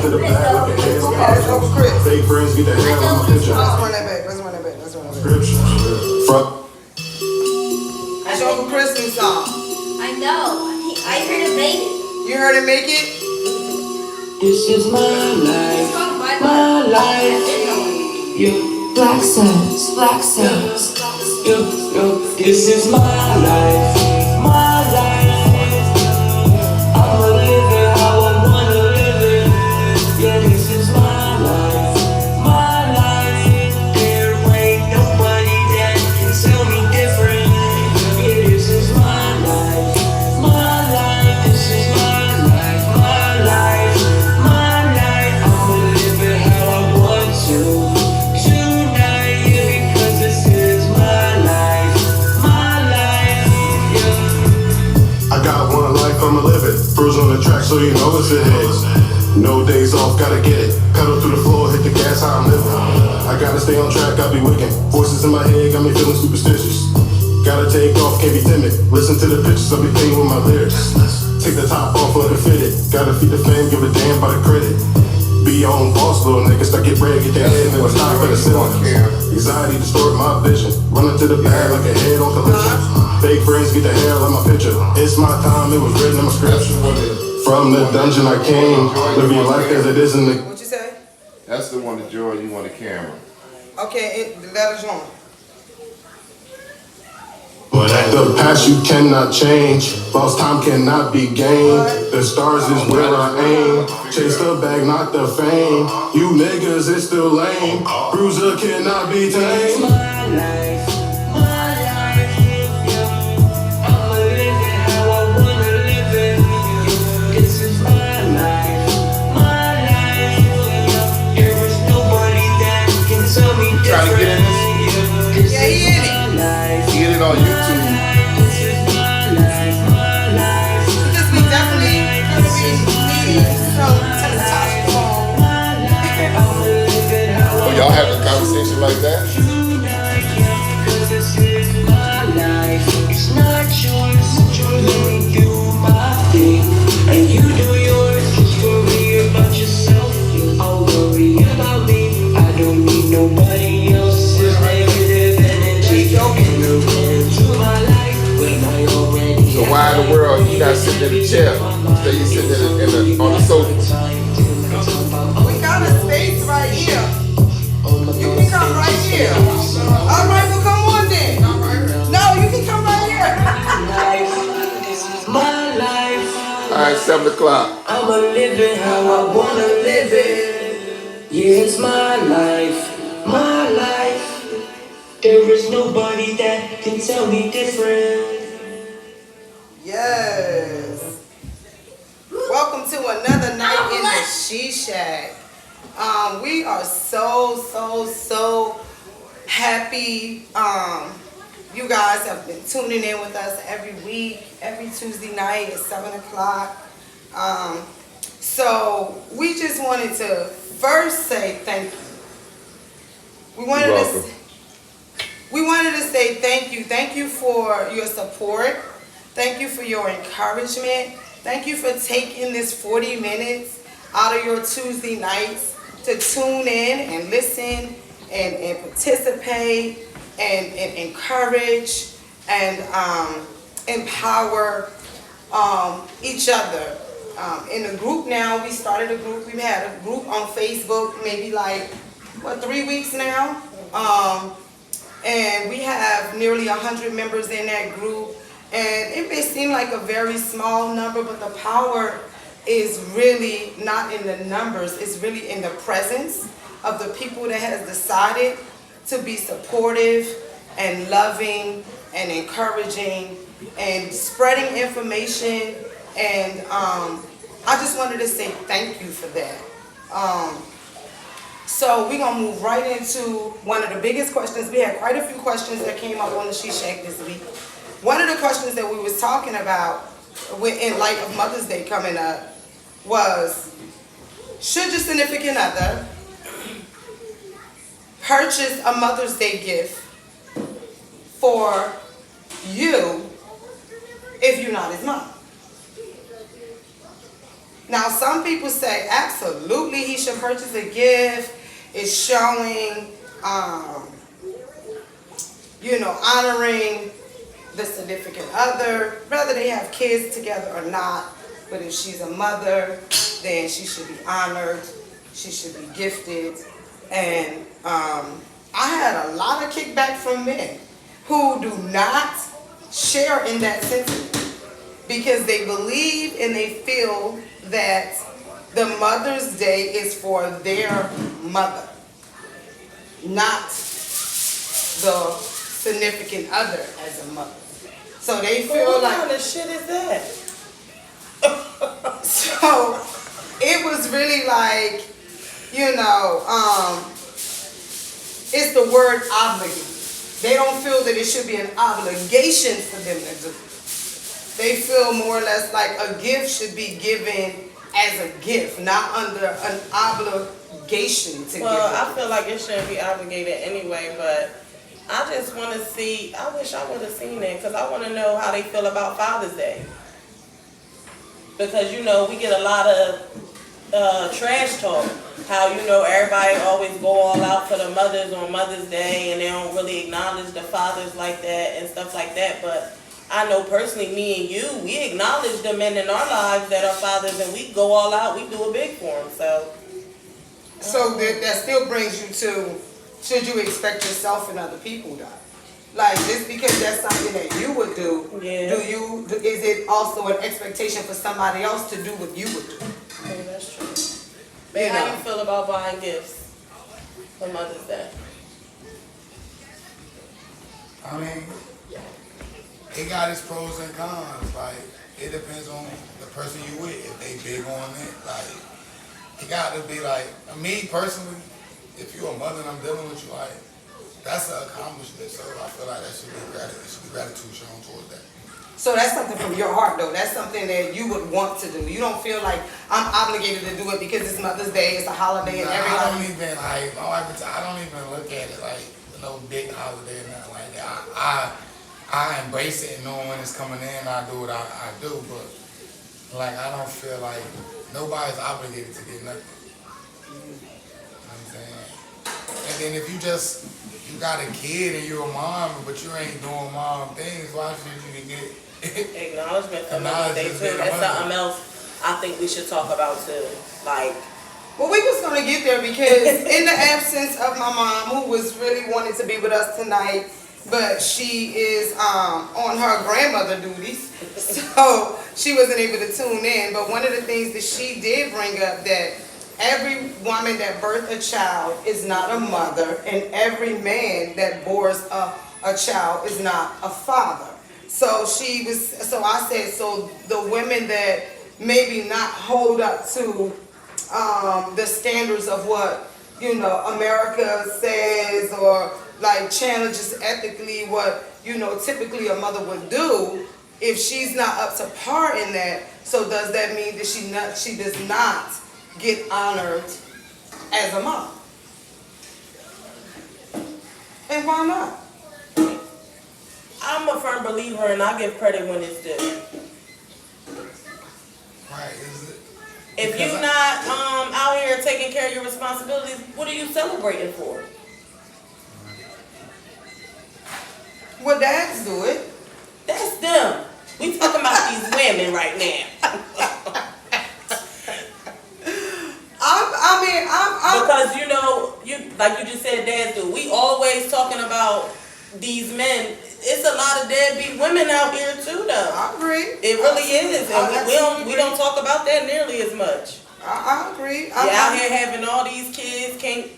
to the bag like a kid on Chris. Fake friends get the hell out of my picture. Let's run that back. Let's run that back. Let's run that back. Scripture. That's your Uncle Chris new song. I know. I heard him make it. You heard him make it? This is my life, my life. Yeah. Black Suns, Black Suns. This is my life, my life. I'ma live it how I wanna live it. Yeah, this is my life, my life. There ain't nobody that can tell me different. Yeah, this is my life, my life. This is my life, my life, my life. I'ma live it how I want to. Tonight, yeah, because this is my life, yeah. I got one life, I'ma live it. Bruise on the track so you know it's a hit. No days off, gotta get it. Pedal through the floor, hit the gas, how I'm living. I gotta stay on track, I be wicked. Voices in my head got me feeling superstitious. Gotta take off, can't be timid. Listen to the pictures, I be playing with my lyrics. Take the top off, let it fit it. Gotta feed the fame, give a damn by the credit. Be your own boss, little niggas. I get bread, get their head, and it's time for the ceiling. Anxiety distort my vision. Running to the bag like a head on collision. Fake friends get the hell out my picture. It's my time, it was written in my scripture. From the dungeon I came, live your life as it is in the. What you say? That's the one, the joy you want the camera. Okay, the letter's on. But at the past you cannot change. Lost time cannot be gained. The stars is where I aim. Chase the bag, not the fame. You niggas is still lame. Bruiser cannot be tamed. My life, yeah. I'ma live it how I wanna live it. This is my life, yeah. There is nobody that can tell me different. Trying to get in this? Yeah, he in it. Get it on YouTube. This is my life, Because we definitely need some testosterone. Oh, y'all having a conversation like that? Cause this is my life. It's not yours. Let me do my thing, and you do yours. Just worry about yourself. I'll worry about me. I don't need nobody else's negative energy. Into my life when I already. So why in the world you not sitting in the chair? Instead you sitting on the sofa. We got a space right here. You can come right here. All right, well, come on then. No, you can come right here. This is my life. Alright, 7 o'clock. I'ma live it how I wanna live it. Yeah, it's my life, my life. There is nobody that can tell me different. Yes. Welcome to another night in the She Shack. We are so happy. You guys have been tuning in with us every week, every Tuesday night at 7 o'clock. So we just wanted to first say thank you. We wanted to say thank you. Thank you for your support. Thank you for your encouragement. Thank you for taking this 40 minutes out of your Tuesday nights to tune in and listen and participate and encourage and empower each other. In the group now, we started a group. We've had a group on Facebook maybe like, 3 weeks now? And we have nearly 100 members in that group. And it may seem like a very small number, but the power is really not in the numbers. It's really in the presence of the people that has decided to be supportive and loving and encouraging and spreading information. And I just wanted to say thank you for that. So we're going to move right into one of the biggest questions. We had quite a few questions that came up on the She Shack this week. One of the questions that we was talking about in light of Mother's Day coming up was, should your significant other purchase a Mother's Day gift for you if you're not his mom? Now, some people say absolutely he should purchase a gift. It's showing, honoring the significant other, whether they have kids together or not. But if she's a mother, then she should be honored. She should be gifted. And I had a lot of kickback from men who do not share in that sentiment because they believe and they feel that the Mother's Day is for their mother, not the significant other as a mother. So they feel What like, kind of shit is that? so it was really like, it's the word obligate. They don't feel that it should be an obligation for them to do. They feel more or less like a gift should be given as a gift, not under an obligation to give Well, it. I feel like it shouldn't be obligated anyway, but I just want to see, I wish I would have seen it, because I want to know how they feel about Father's Day. Because, we get a lot of trash talk. How, everybody always go all out for the mothers on Mother's Day, and they don't really acknowledge the fathers like that and stuff like that. But I know personally, me and you, we acknowledge the men in our lives that are fathers, and we go all out, we do a big for them, So that still brings you to, should you expect yourself and other people to? Like, just because that's something that you would do, Yeah. is it also an expectation for somebody else to do what you would do? Yeah, that's true. Babe, how you feel about buying gifts for Mother's Day? I mean, it got its pros and cons. Like, it depends on the person you with. If they big on it, like, it got to be like, me personally, if you're a mother and I'm dealing with you, like, that's an accomplishment. So I feel like that should be gratitude shown towards that. So that's something from your heart, though. That's something that you would want to do. You don't feel like I'm obligated to do it because it's Mother's Day, it's a holiday, and I everything. don't even I don't even look at it like no big holiday or nothing like that. I embrace it and knowing when it's coming in, I do what I do. But like I don't feel like nobody's obligated to get nothing. You know what I'm saying? And then if you got a kid and you're a mom, but you ain't doing mom things, why should you get Acknowledgement for Mother's Day too. That's something else I think we should talk about too. Like, Well, we was gonna get there because in the absence of my mom, who was really wanting to be with us tonight, but she is on her grandmother duties, so she wasn't able to tune in. But one of the things that she did bring up that every woman that birthed a child is not a mother, and every man that bores a child is not a father. So I said, so the women that maybe not hold up to the standards of what, America says, or like challenges ethically what, typically a mother would do, if she's not up to par in that, so does that mean that she does not get honored as a mom? And why not? I'm a firm believer and I give credit when it's due. right? Is it? If you're not out here taking care of your responsibilities, what are you celebrating for? Well, dads do it. That's them. We talking about these women right now. Because like you just said, dads do. We always talking about these men. It's a lot of deadbeat women out here too, though. I agree. It really is, and we don't talk about that nearly as much. I agree. You're out here having all these kids, I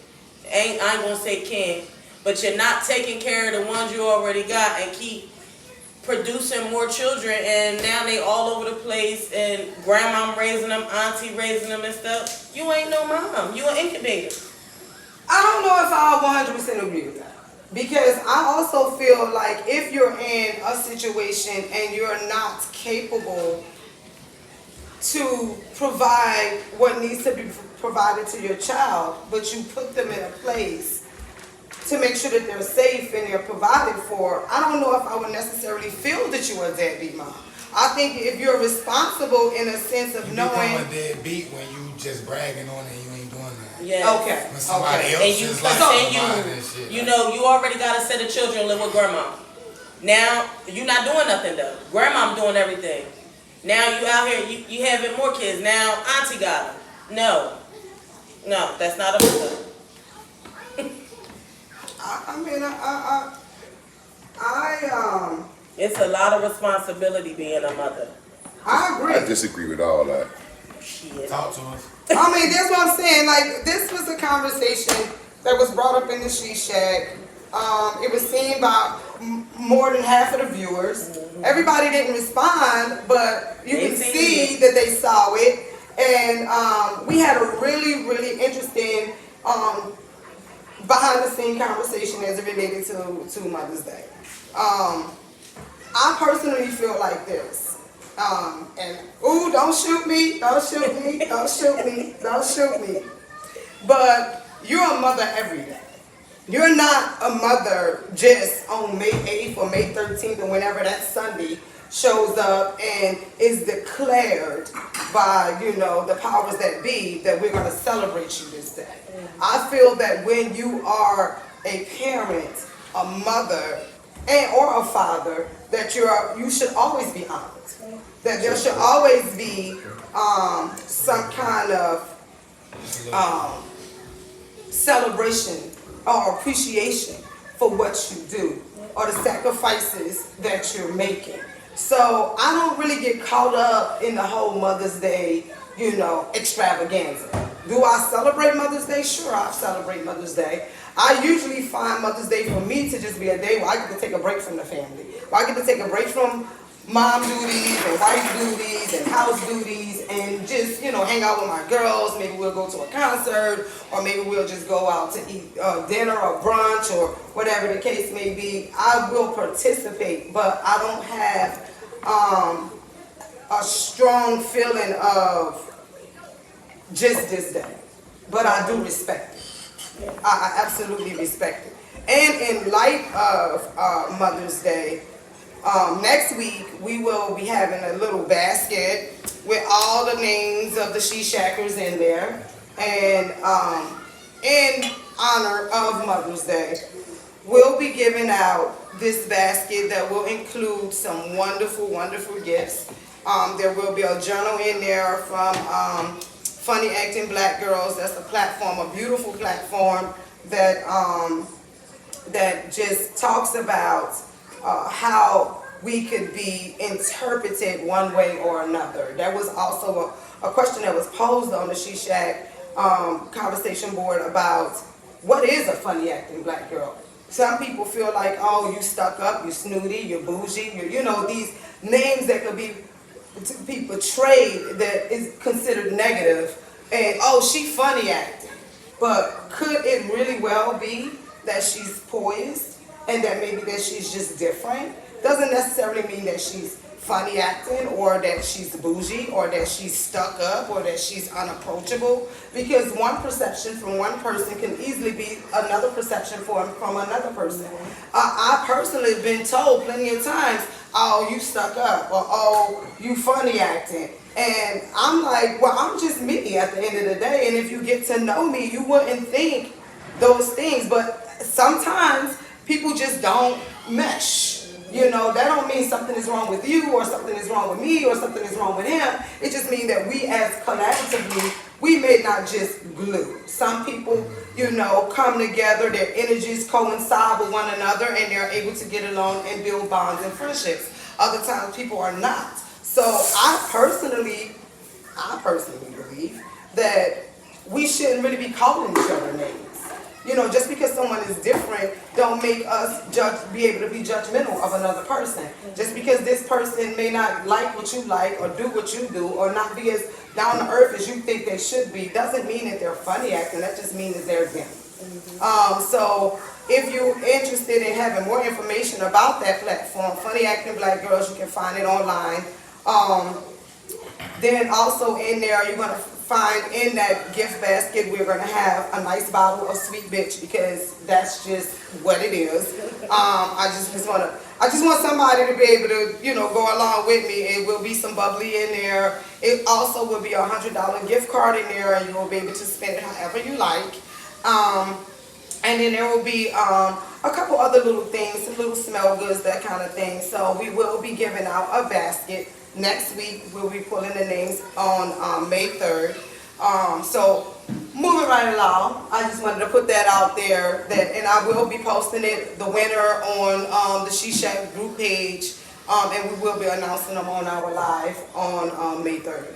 ain't gonna say can't, but you're not taking care of the ones you already got and keep producing more children, and now they all over the place, and grandma raising them, auntie raising them and stuff. You ain't no mom. You an incubator. I don't know if I 100% agree with that. Because I also feel like if you're in a situation and you're not capable to provide what needs to be provided to your child, but you put them in a place to make sure that they're safe and they're provided for, I don't know if I would necessarily feel that you are a deadbeat mom. I think if you're responsible in a sense of You knowing. become a deadbeat when you just bragging on it and you ain't doing that. Yes. Okay. When somebody Okay. else And you is like continue, providing and shit. you know, you already got a set of children live with grandma. Now, you're not doing nothing though. Grandma doing everything. Now you out here, you having more kids. Now, auntie got them. No. No, that's not a mother. It's a lot of responsibility being a mother. I agree. I disagree with all that. Shit. Talk to us. I mean, that's what I'm saying. Like, this was a conversation that was brought up in the She Shack. It was seen by more than half of the viewers. Everybody didn't respond, but you They can seen see it. that they saw it. And we had a really, really interesting behind the scene conversation as it related to Mother's Day. I personally feel like this. Don't shoot me, don't shoot me, don't shoot me, don't shoot me. But you're a mother every day. You're not a mother just on May 8th or May 13th or whenever that Sunday shows up and is declared by, the powers that be that we're going to celebrate you this day. I feel that when you are a parent, a mother, or a father, that you should always be honored. That there should always be some kind of celebration or appreciation for what you do or the sacrifices that you're making. So I don't really get caught up in the whole Mother's Day, extravaganza. Do I celebrate Mother's Day? Sure, I celebrate Mother's Day. I usually find Mother's Day for me to just be a day where I get to take a break from the family. Where I get to take a break from mom duties and wife duties and house duties and just, hang out with my girls. Maybe we'll go to a concert or maybe we'll just go out to eat dinner or brunch or whatever the case may be. I will participate, but I don't have a strong feeling of just this day. But I do respect it. I absolutely respect it. And in light of Mother's Day, next week we will be having a little basket with all the names of the She Shackers in there. And in honor of Mother's Day, we'll be giving out this basket that will include some wonderful, wonderful gifts. There will be a journal in there from Funny Acting Black Girls. That's a platform, a beautiful platform that that just talks about how we could be interpreted one way or another. That was also a question that was posed on the She Shack conversation board about what is a funny acting black girl. Some people feel like, oh, you stuck up, you snooty, you're bougie, these names that could be portrayed that is considered negative, and oh, she funny acting. But could it really well be that she's poised and that maybe that she's just different? Doesn't necessarily mean that she's funny acting or that she's bougie or that she's stuck up or that she's unapproachable, because one perception from one person can easily be another perception from another person. I personally have been told plenty of times, oh, you stuck up, or oh, you funny acting. And I'm like, well, I'm just me at the end of the day, and if you get to know me, you wouldn't think those things. But sometimes people just don't mesh. That don't mean something is wrong with you or something is wrong with me or something is wrong with him. It just means that we as collaboratively, we may not just glue. Some people, come together, their energies coincide with one another and they're able to get along and build bonds and friendships. Other times people are not. So I personally believe that we shouldn't really be calling each other names. Just because someone is different don't make us be able to be judgmental of another person. Just because this person may not like what you like or do what you do or not be as down to earth as you think they should be doesn't mean that they're funny acting. That just means that they're them. So if you're interested in having more information about that platform, Funny Acting Black Girls, you can find it online. Then also in there, you're going to find in that gift basket, we're gonna have a nice bottle of Sweet Bitch, because that's just what it is. I just want somebody to be able to, you know, go along with me. It will be some bubbly in there. It also will be a $100 gift card in there, and you will be able to spend it however you like. And then there will be a couple other little things, some little smell goods, that kind of thing. So we will be giving out a basket. Next week, we'll be pulling the names on May 3rd. So moving right along, I just wanted to put that out there, and I will be posting it, the winner, on the She Shack group page, and we will be announcing them on our live on May 3rd.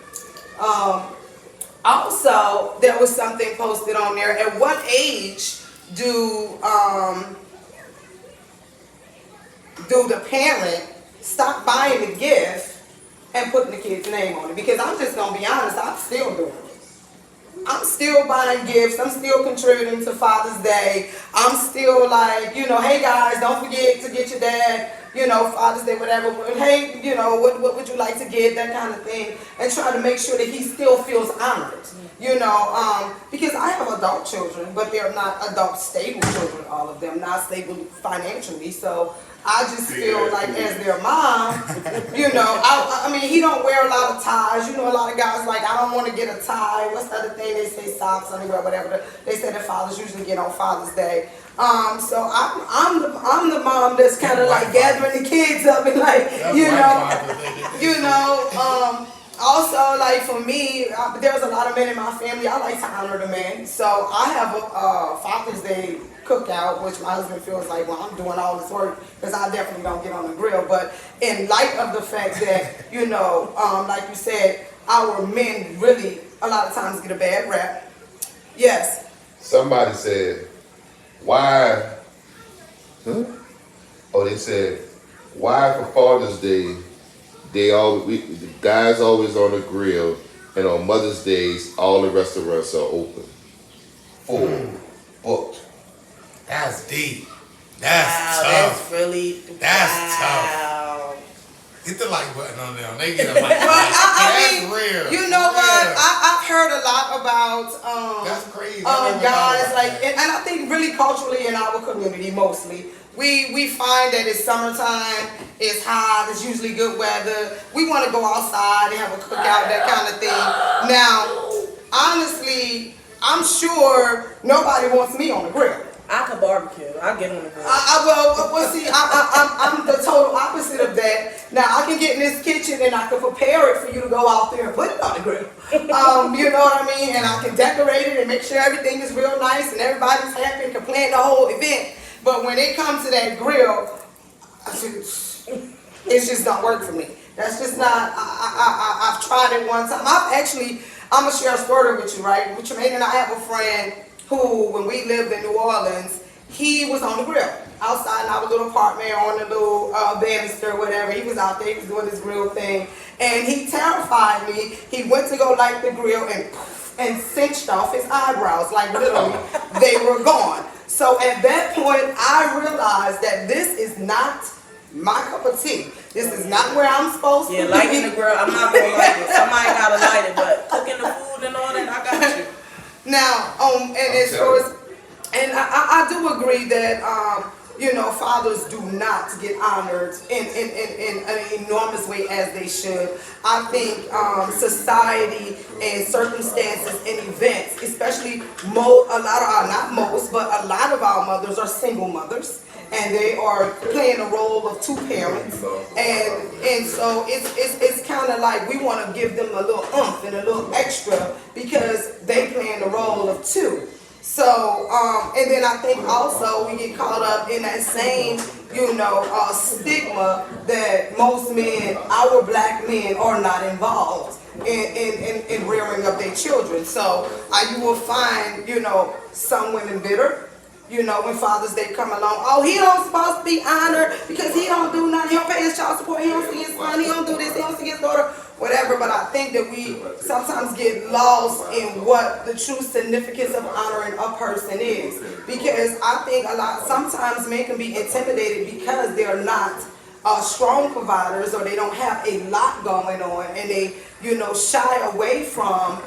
Also, there was something posted on there. At what age do the parent stop buying the gift and putting the kid's name on it? Because I'm just gonna be honest, I'm still doing it. I'm still buying gifts. I'm still contributing to Father's Day. I'm still like, you know, hey guys, don't forget to get your dad, you know, Father's Day, whatever. But hey, you know, what would you like to get? That kind of thing. And try to make sure that he still feels honored. You know, because I have adult children, but they're not adult stable children, all of them, not stable financially. So I just feel like as their mom, you know, I mean, he don't wear a lot of ties. You know, a lot of guys like, I don't want to get a tie. What's the other thing they say? Socks, underwear, whatever. They say that fathers usually get on Father's Day. So I'm the mom that's kind of like gathering the kids up and like, you know, also, like for me, there's a lot of men in my family. I like to honor the men. So I have a Father's Day cookout, which my husband feels like, well, I'm doing all this work because I definitely don't get on the grill. But in light of the fact that, you know, like you said, our men really a lot of times get a bad rap. Yes. Somebody said, why? Oh, they said, why for Father's Day? The guys always on the grill, and on Mother's Days, all the restaurants are open. Full, booked. That's deep. That's tough. That's really tough. Get the like button on them. They get a like. I mean, real. You know what? I've heard a lot about that's crazy. guys like, and I think really culturally in our community mostly. We find that it's summertime, it's hot, it's usually good weather. We want to go outside and have a cookout, that kind of thing. Now, honestly, I'm sure nobody wants me on the grill. I could barbecue. I get on the grill. I'm the total opposite of that. Now, I can get in this kitchen and I can prepare it for you to go out there and put it on the grill. You know what I mean? And I can decorate it and make sure everything is real nice and everybody's happy and can plan the whole event. But when it comes to that grill, it just don't work for me. That's just not, I've tried it one time. I'm going to share a story with you, right? Tremaine and I have a friend who, when we lived in New Orleans, he was on the grill. Outside in our little apartment, on the little banister, whatever. He was out there, he was doing this grill thing. And he terrified me. He went to go light the grill and cinched off his eyebrows. Like literally, they were gone. So at that point, I realized that this is not my cup of tea. This is not where I'm supposed to be. Yeah, lighting the grill, I'm not going to light it. Somebody got to light it, but cooking the food and all that, I got you. Now, and as far as, and I do agree that, you know, fathers do not get honored in an enormous way as they should. I think society and circumstances and events, especially a lot of our mothers are single mothers, and they are playing the role of two parents, and so it's kind of like we want to give them a little oomph and a little extra because they playing the role of two. So, and then I think also we get caught up in that same, you know, stigma that most men, our black men, are not involved in rearing up their children. So, you will find, you know, some women bitter. You know, when Father's Day come along, oh, he don't supposed to be honored because he don't do nothing. He don't pay his child support. He don't see his son. He don't do this. He don't see his daughter. Whatever. But I think that we sometimes get lost in what the true significance of honoring a person is. Because I think sometimes men can be intimidated because they're not strong providers, or they don't have a lot going on, and they, you know, shy away from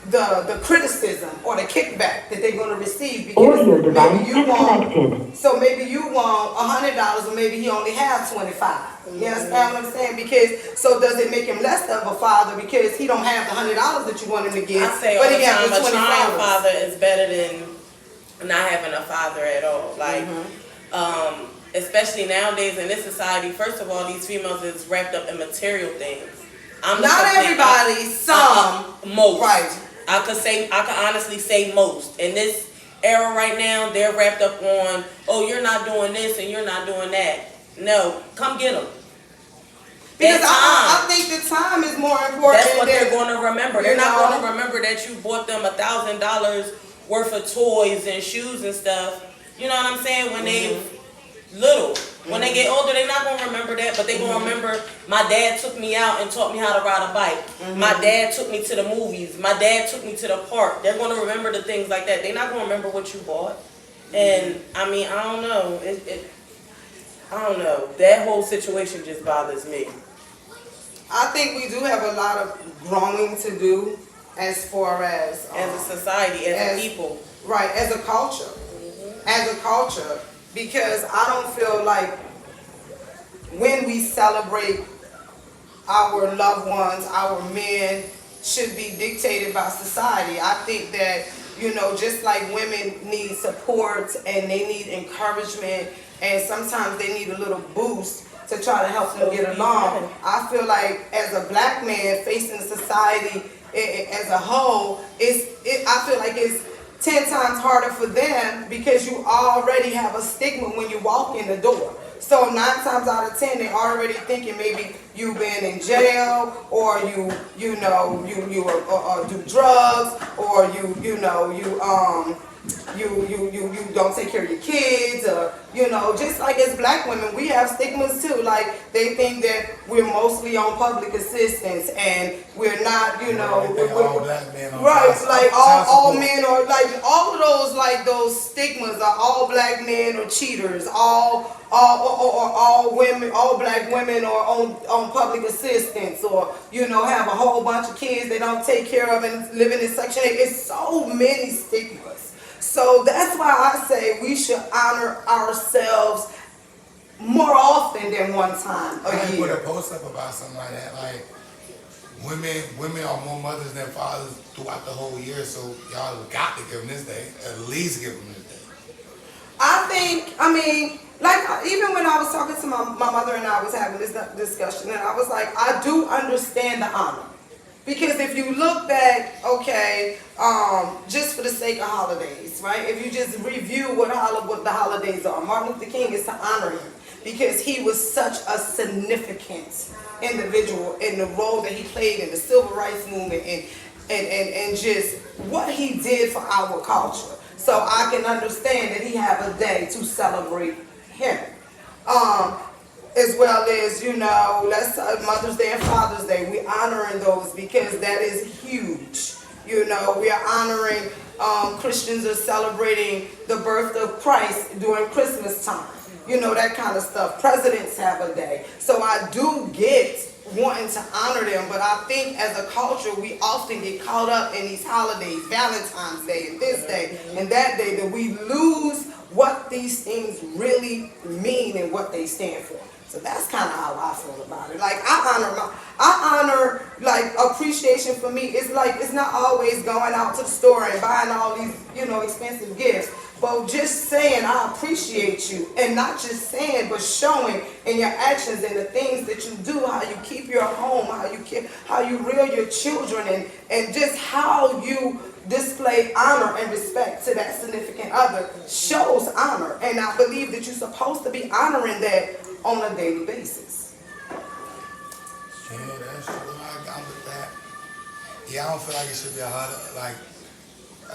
the criticism or the kickback that they're going to receive, Audio because device maybe you want, disconnected. so maybe you want $100 or maybe he only has 25. You understand what I'm saying? Because so does it make him less of a father because he don't have the $100 that you want him to give, I say all but the he has time, the a trying $20. father is better than not having a father at all. Like, especially nowadays in this society, first of all, these females is wrapped up in material things. Not everybody, some. Most. Right. I could honestly say most. In this era right now, they're wrapped up on, oh, you're not doing this and you're not doing that. No, come get them. Because I think the time is more important. That's what they're going to remember. They're not know? going to remember that you bought them $1,000 worth of toys and shoes and stuff. You know what I'm saying? When they little. When they get older, they're not going to remember that, but they're going to remember, my dad took me out and taught me how to ride a bike. My dad took me to the movies. My dad took me to the park. They're going to remember the things like that. They're not going to remember what you bought. And, I mean, I don't know. I don't know. That whole situation just bothers me. I think we do have a lot of growing to do as far as As a society, as a people. Right, as a culture. As a culture. Because I don't feel like when we celebrate our loved ones, our men, should be dictated by society. I think that, you know, just like women need support and they need encouragement and sometimes they need a little boost to try to help them get along, I feel like as a black man facing society as a whole, I feel like it's 10 times harder for them because you already have a stigma when you walk in the door. So 9 times out of 10, they're already thinking maybe you've been in jail, or you do drugs, or you don't take care of your kids, or just like as black women, we have stigmas too. Like they think that we're mostly on public assistance and we're not, all black men on right? Like all support. men are like all of those, like those stigmas are all black men or cheaters, all women, all black women are on public assistance, or have a whole bunch of kids they don't take care of and living in Section 8. It's so many stigmas. So that's why I say we should honor ourselves more often than one time a I year. put a post up about something like that. Like women are more mothers than fathers throughout the whole year. So y'all got to give them this day. At least give them this day. I mean, like even when I was talking to my mother and I was having this discussion, and I was like, I do understand the honor. Because if you look back, okay, just for the sake of holidays, right? If you just review what the holidays are, Martin Luther King is to honor him because he was such a significant individual in the role that he played in the civil rights movement and just what he did for our culture. So I can understand that he have a day to celebrate him. As well as, Mother's Day and Father's Day. We honoring those because that is huge. We are honoring, Christians are celebrating the birth of Christ during Christmas time. That kind of stuff. Presidents have a day. So I do get wanting to honor them, but I think as a culture, we often get caught up in these holidays, Valentine's Day and this day and that day, that we lose what these things really mean and what they stand for. So that's kind of how I feel about it. Like I honor like appreciation for me. It's like it's not always going out to the store and buying all these expensive gifts, but just saying I appreciate you, and not just saying but showing in your actions and the things that you do, how you keep your home, how you rear your children, and just how you display honor and respect to that significant other shows honor. And I believe that you're supposed to be honoring that on a daily basis. Yeah, that's true. I'm with that. Yeah, I don't feel like it should be a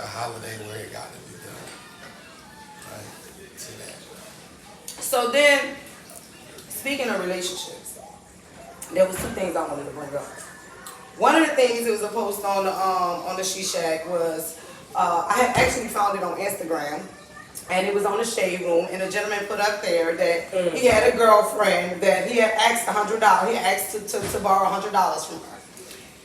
holiday where it got to be done. Like, to that. So then, speaking of relationships, there was 2 things I wanted to bring up. One of the things that was a post on the She Shack was I had actually found it on Instagram, and it was on the Shade Room, and a gentleman put up there that he had a girlfriend that he had asked $100. He had asked to borrow $100 from her,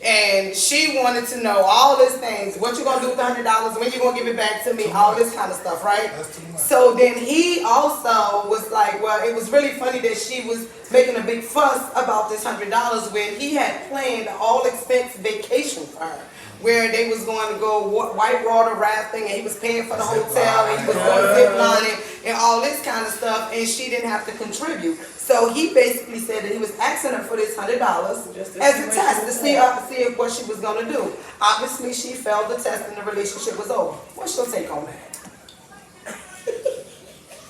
And she wanted to know all these things. What you gonna do with the $100? When you gonna give it back to me? All this kind of stuff, right? That's too much. So then he also was like, well, it was really funny that she was making a big fuss about this $100 when he had planned an all-expense vacation for her, where they was going to go whitewater rafting, and he was paying for the hotel, and he was going zip lining and all this kind of stuff, and she didn't have to contribute. So he basically said that he was asking her for this $100 as a test to see if what she was going to do. Obviously, she failed the test, and the relationship was over. What's your take on that?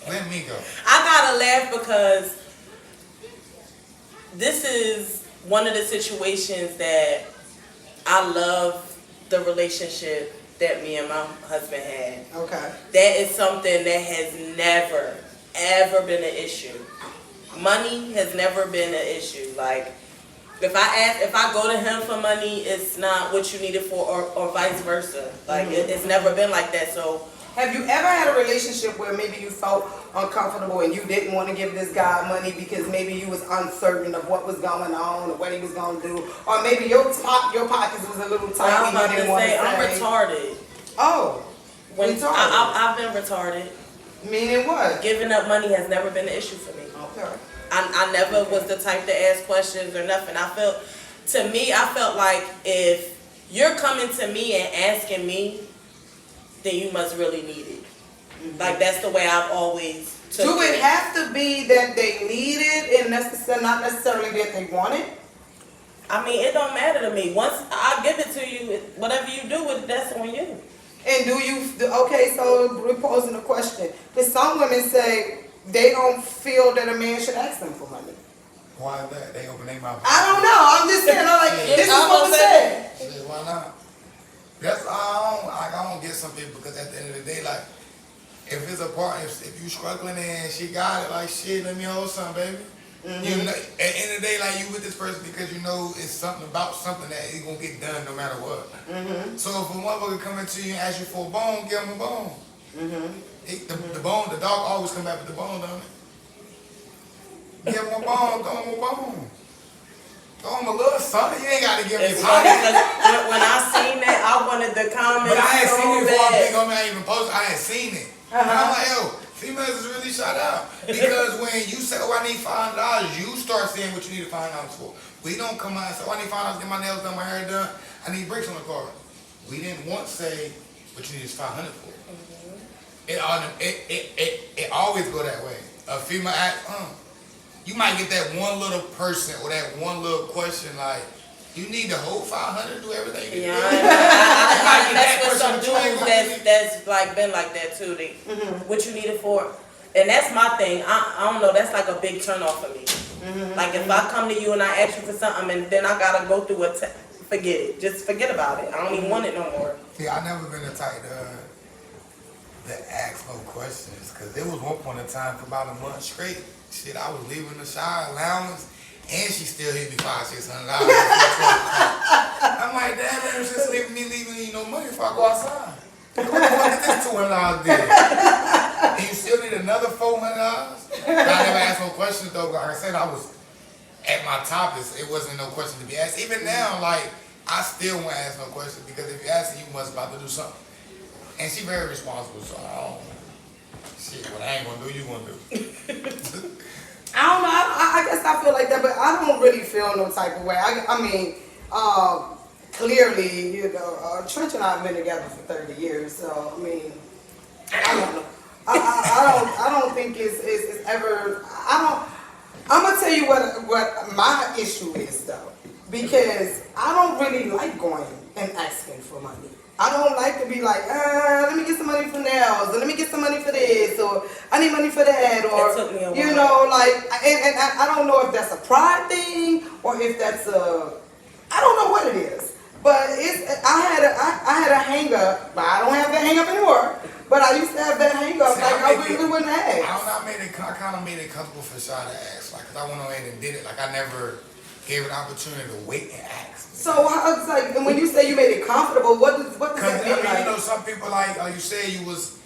Let me go. I gotta laugh because this is one of the situations that I love the relationship that me and my husband had. Okay. That is something that has never, ever been an issue. Money has never been an issue. Like, if I go to him for money, it's not what you need it for, or vice versa. Like, it's never been like that. So, have you ever had a relationship where maybe you felt uncomfortable and you didn't want to give this guy money because maybe you was uncertain of what was going on or what he was going to do, or maybe your pockets was a little tight I'm and about you to didn't want to say, say? I'm retarded. Oh, retarded. I've been retarded. Meaning what? Giving up money has never been an issue for me. Okay. I never was the type to ask questions or nothing. I felt like if you're coming to me and asking me, then you must really need it. Like, that's the way I've always took Do it have to be that they need it and not necessarily that they want it? I mean, it don't matter to me. Once I give it to you, whatever you do with it, that's on you. And so we're posing a question. Because some women say they don't feel that a man should ask them for money. Why is that? They open their mouth. I don't know. I'm just saying, this is what we said. Shit, why not? That's I don't get some people, because at the end of the day, like, if it's a part, if you struggling and she got it, like, shit, let me hold some, baby. You know, at the end of the day, like, you with this person because you know it's something about something that is gonna get done no matter what. So if a motherfucker come into you and ask you for a bone, give him a bone. The bone, the dog always come back with the bone, don't it? Give him a bone, throw him a bone. Throw him a little something. You ain't got to give him It's your funny pocket. because when I seen that, I wanted the comments. But I ain't so seen it before I bad. big on me. I ain't even posted. I ain't seen it. And I'm like, yo, females is really shut out. Because when you say, oh, I need $500, you start saying what you need $500 for. We don't come out and say, oh, I need $5 to get my nails done, my hair done. I need brakes on the car. We didn't once say what you need is $500 for. It always go that way. A female act, you might get that one little person or that one little question like, you need the whole $500 to do everything. Yeah, I that's with some dudes that's like been like that too. What you need it for, and that's my thing. I don't know. That's like a big turn off for me. Like if I come to you and I ask you for something and then I gotta go through forget it. Just forget about it. I don't even want it no more. See, I never been the type to ask no questions, because there was one point in time for about a month straight. Shit, I was leaving the shower allowance, and she still hit me $500-$600. I'm like, damn, man, it's just leaving you no money before I go outside. What the fuck is this $200 did? And you still need another $400? I never asked no questions though. Like I said, I was at my top. It wasn't no question to be asked. Even now, like, I still won't ask no questions, because if you ask it, you must about to do something. And she very responsible, so I don't. Shit, what I ain't gonna do, you gonna do. I don't know. I guess I feel like that, but I don't really feel no type of way. I mean, clearly, you know, Trench and I have been together for 30 years, so I mean, I don't know. I don't think it's ever. I'm gonna tell you what my issue is though, because I don't really like going and asking for money. I don't like to be like, let me get some money for nails, or let me get some money for this, or I need money for that, or, you know, like, and I don't know if that's a pride thing, or if that's I don't know what it is. But I had a hang up, but I don't have that hang up anymore. But I used to have that hang up, like I really wouldn't ask. I kind of made it comfortable for Shy to ask, like, cause I went ahead and did it. Like I never gave an opportunity to wait and ask. So it's like, when you say you made it comfortable, what does that mean? I mean, you know, some people like you said, you was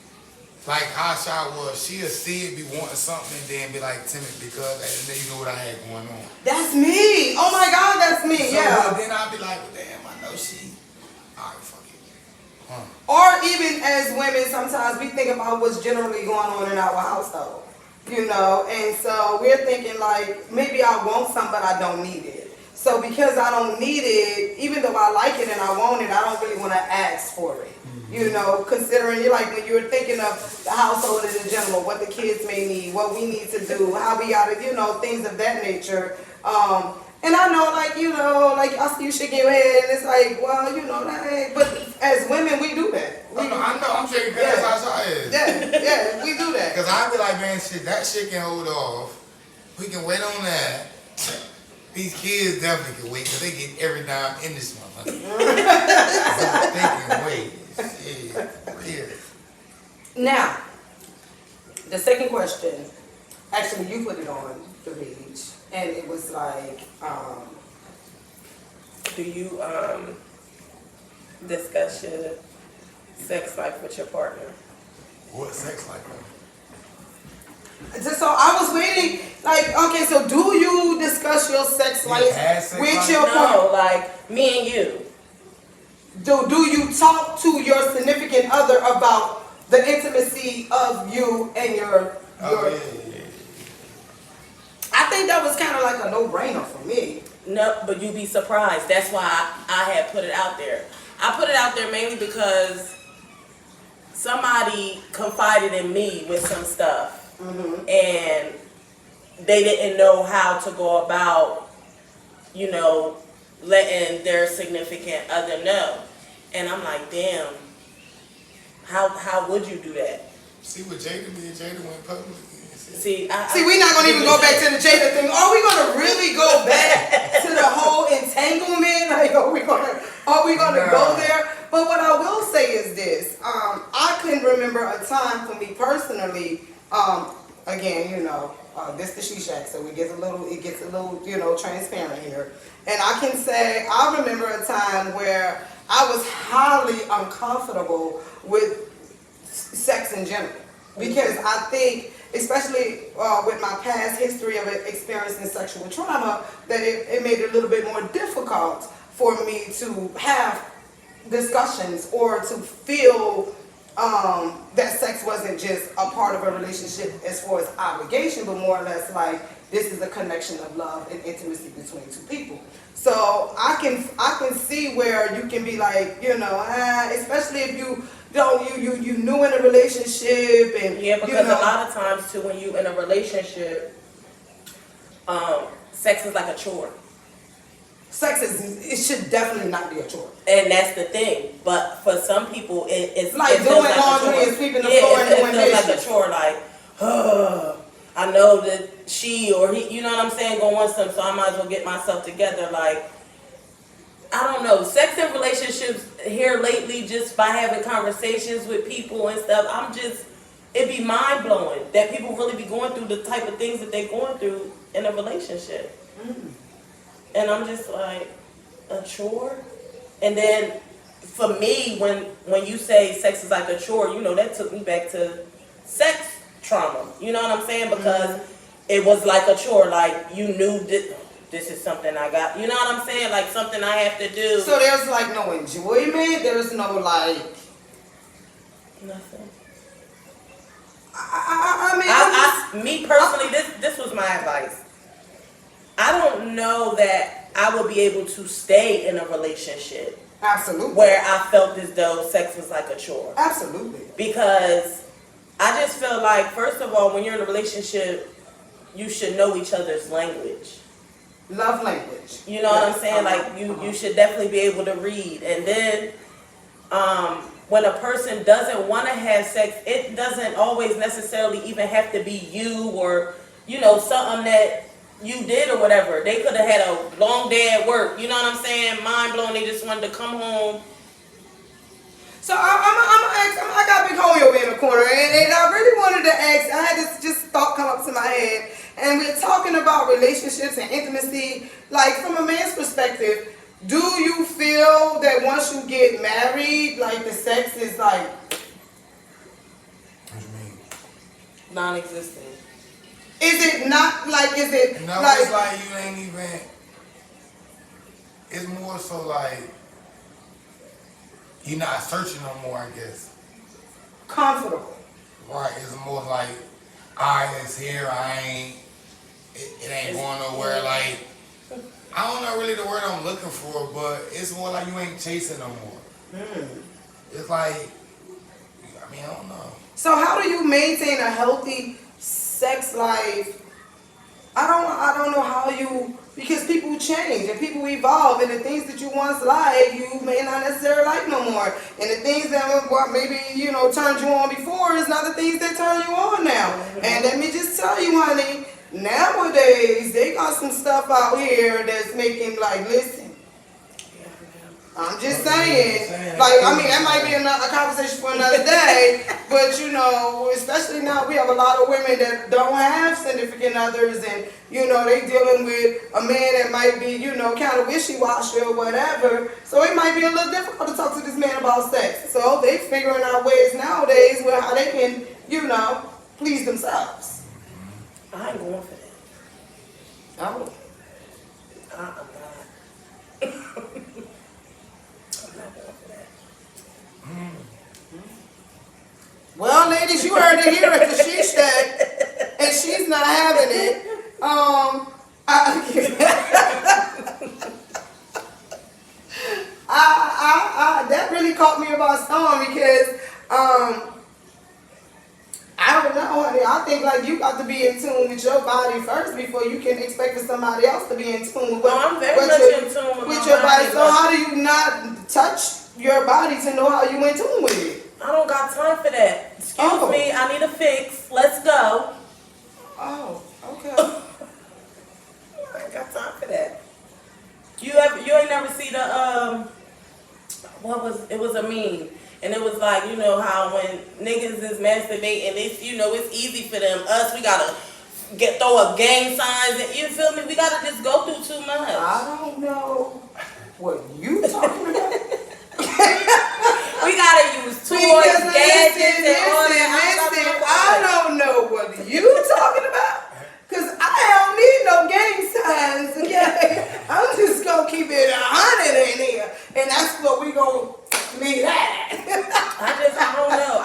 like how Shy was, she'll see it, be wanting something, and then be like timid because and then you know what I had going on. That's me. Oh my God, that's me. So Yeah. but then I'll be like, well, damn, I know she. All right, fuck it. Huh. Or even as women, sometimes we think about what's generally going on in our household, you know, and so we're thinking like, maybe I want some, but I don't need it. So because I don't need it, even though I like it and I want it, I don't really want to ask for it. You know, considering you're like when you're thinking of the household in general, what the kids may need, what we need to do, how we gotta, you know, things of that nature. And I know, like, you know, like I see you shaking your head, and it's like, well, you know, that ain't. But as women, we do that. I know, I'm shaking because that's how Shy is. Yeah, we do that. Because I be like, man, shit, that shit can hold off. We can wait on that. These kids definitely can wait because they get every dime in this motherfucker. They can wait. Shit, real. Now, the second question, actually, you put it on the page, and it was like, Do you discuss your sex life with your partner? What sex like that? so I was waiting, like, okay, so do you discuss your sex life had sex with life? your partner? No, like me and you. Do you talk to your significant other about the intimacy of you and your I think that was kind of like a no-brainer for me. No, but you'd be surprised. That's why I had put it out there. I put it out there mainly because somebody confided in me with some stuff. And they didn't know how to go about, you know, letting their significant other know. And I'm like, damn, how would you do that? See what Jada did? Jada went public. See, we're not gonna even go back to the Jada thing. Are we gonna really go back to the whole entanglement? Like, are we gonna go there? But what I will say is this: I can remember a time for me personally. Again, you know, this the She Shack, so it gets a little, you know, transparent here. And I can say I remember a time where I was highly uncomfortable with sex in general because I think, especially with my past history of experiencing sexual trauma, that it made it a little bit more difficult for me to have discussions or to feel that sex wasn't just a part of a relationship as far as obligation, but more or less like this is a connection of love and intimacy between two people. So I can see where you can be like, you know, especially if you new in a relationship and yeah, because you know, a lot of times too, when you in a relationship, sex is like a chore. it should definitely not be a chore. And that's the thing. But for some people, it's like it doing feels like laundry and sweeping the floor and doing it feels dishes. like a chore. Like, I know that she or he, you know what I'm saying, gonna want some, so I might as well get myself together. Like, I don't know, sex and relationships here lately, just by having conversations with people and stuff, it'd be mind blowing that people really be going through the type of things that they're going through in a relationship. And I'm just like, a chore? And then for me, when you say sex is like a chore, you know, that took me back to sex trauma. You know what I'm saying? Because it was like a chore, like you knew that this is something I got. You know what I'm saying? Like something I have to do. So there's like no enjoyment. There's no like nothing. I mean, me personally, this was my advice. I don't know that I would be able to stay in a relationship absolutely where I felt as though sex was like a chore. Absolutely. Because I just feel like, first of all, when you're in a relationship, you should know each other's language. Love language. You know what I'm saying? Like, you should definitely be able to read. And then, when a person doesn't want to have sex, it doesn't always necessarily even have to be you or, you know, something that you did or whatever. They could have had a long day at work. You know what I'm saying? Mind blown. They just wanted to come home. So I got Big Homie over in the corner, and I really wanted to ask. I had this just thought come up to my head, and we're talking about relationships and intimacy. Like from a man's perspective, do you feel that once you get married, like the sex is like? What you mean? Non-existent. Is it not like, is it No, like, it's like you ain't even. It's more so like you're not searching no more, I guess. comfortable? Right? It's more like, alright, it's here. I ain't. It ain't going nowhere. Like I don't know really the word I'm looking for, but it's more like you ain't chasing no more. It's like, I mean, I don't know. So how do you maintain a healthy sex life? I don't know how you, because people change and people evolve, and the things that you once liked, you may not necessarily like no more. And the things that what maybe, you know, turned you on before is not the things that turn you on now. And let me just tell you, honey, nowadays they got some stuff out here that's making like, listen, I'm just saying, like, I mean, that might be a conversation for another day, but you know, especially now we have a lot of women that don't have significant others, and you know, they dealing with a man that might be, you know, kind of wishy-washy or whatever, so it might be a little difficult to talk to this man about sex. So they figuring out ways nowadays where how they can, you know, please themselves. I ain't going for that. Oh. I'm not. Well, ladies, you heard it here at the She Shack, and she's not having it. That really caught me about storm because I don't know, honey. I think like you got to be in tune with your body first before you can expect for somebody else to be in tune with I'm very much in tune with your my body. body, So but- how do you not touch your body to know how you in tune with it? I don't got time for that. Excuse me, I need a fix. Let's go. Oh, okay. I ain't got time for that. You ain't never see the it was a meme, and it was like, you know how when niggas is masturbating, it's, you know, it's easy for them. Us, we gotta throw up gang signs, and you feel me? We gotta just go through too much. I don't know what you talking about. We gotta use toys, gadgets, and all that. Listen, I don't know what you talking about. Cause I don't need no gang signs, okay? I'm just gonna keep it 100 in here, and that's what we gonna leave that. I don't know.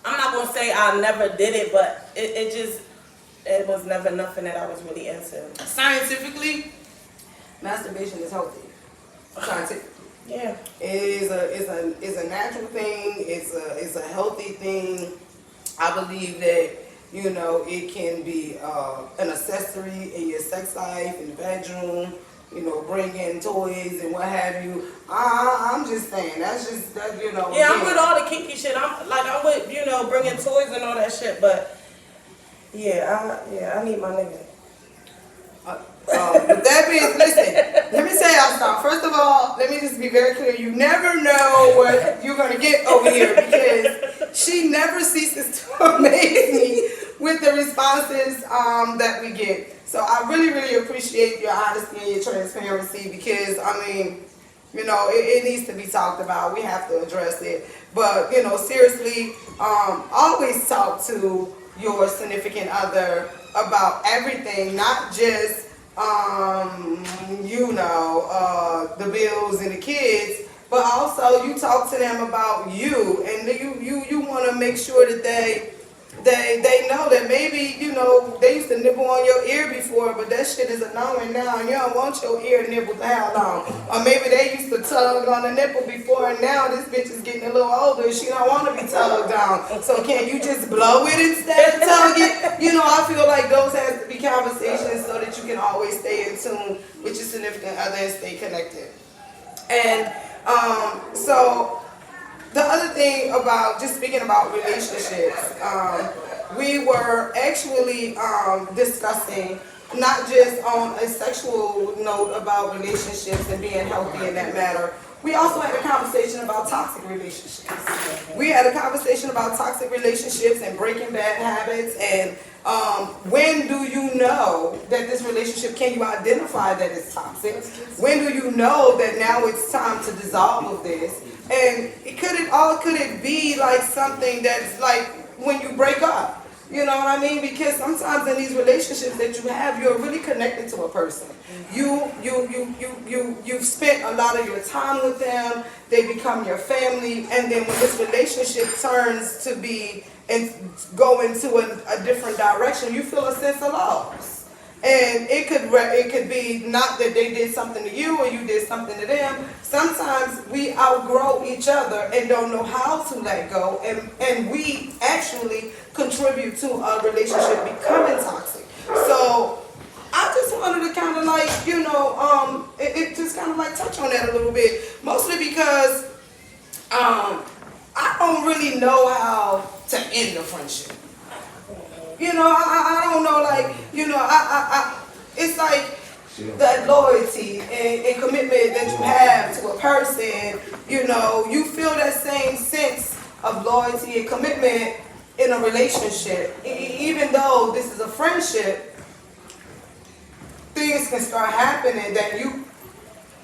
I'm not gonna say I never did it, but it was never nothing that I was really into. Scientifically, masturbation is healthy. Scientifically. Yeah. It is a natural thing. It's a healthy thing. I believe that, you know, it can be an accessory in your sex life, in the bedroom, you know, bring in toys and what have you. I'm just saying, that's just, that, you know. Yeah, I'm with all the kinky shit. I'm with, you know, bringing toys and all that shit, but I need my nigga. With that being, listen, let me say y'all stop. First of all, let me just be very clear. You never know what you're going to get over here because she never ceases to amaze me with the responses that we get. So I really, really appreciate your honesty and your transparency because, I mean, you know, it needs to be talked about. We have to address it. But, you know, seriously, always talk to your significant other about everything, not just you know, the bills and the kids, but also you talk to them about you, and you want to make sure that they know that maybe, you know, they used to nibble on your ear before, but that shit is a no and now, and you don't want your ear nibbled how long. Or maybe they used to tug on the nipple before, and now this bitch is getting a little older and she don't want to be tugged on. So can you just blow it instead of tug it? You know, I feel like those has to be conversations so that you can always stay in tune with your significant other and stay connected. And so the other thing about, just speaking about relationships, we were actually discussing not just on a sexual note about relationships and being healthy in that matter. We also had a conversation about toxic relationships. We had a conversation about toxic relationships and breaking bad habits, and when do you know that this relationship, can you identify that it's toxic? When do you know that now it's time to dissolve of this? And could it be like something that's like when you break up. You know what I mean? Because sometimes in these relationships that you have, you're really connected to a person. You've spent a lot of your time with them. They become your family, and then when this relationship turns to be and go into a different direction, you feel a sense of loss. And it could be not that they did something to you or you did something to them. Sometimes we outgrow each other and don't know how to let go, and we actually contribute to a relationship becoming toxic. So I just wanted to kind of like, it just kind of like touch on that a little bit, mostly because I don't really know how to end a friendship. I don't know, like, it's like that loyalty and commitment that you have to a person, you feel that same sense of loyalty and commitment in a relationship. Even though this is a friendship, things can start happening that you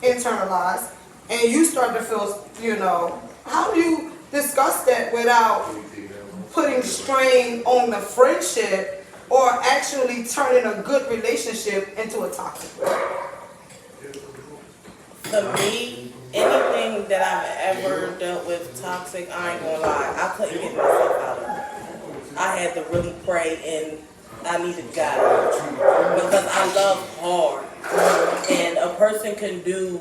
internalize and you start to feel, how do you discuss that without putting strain on the friendship or actually turning a good relationship into a toxic one? For me, anything that I've ever dealt with toxic, I ain't gonna lie, I couldn't get myself out of it. I had to really pray, and I needed God because I love hard, and a person can do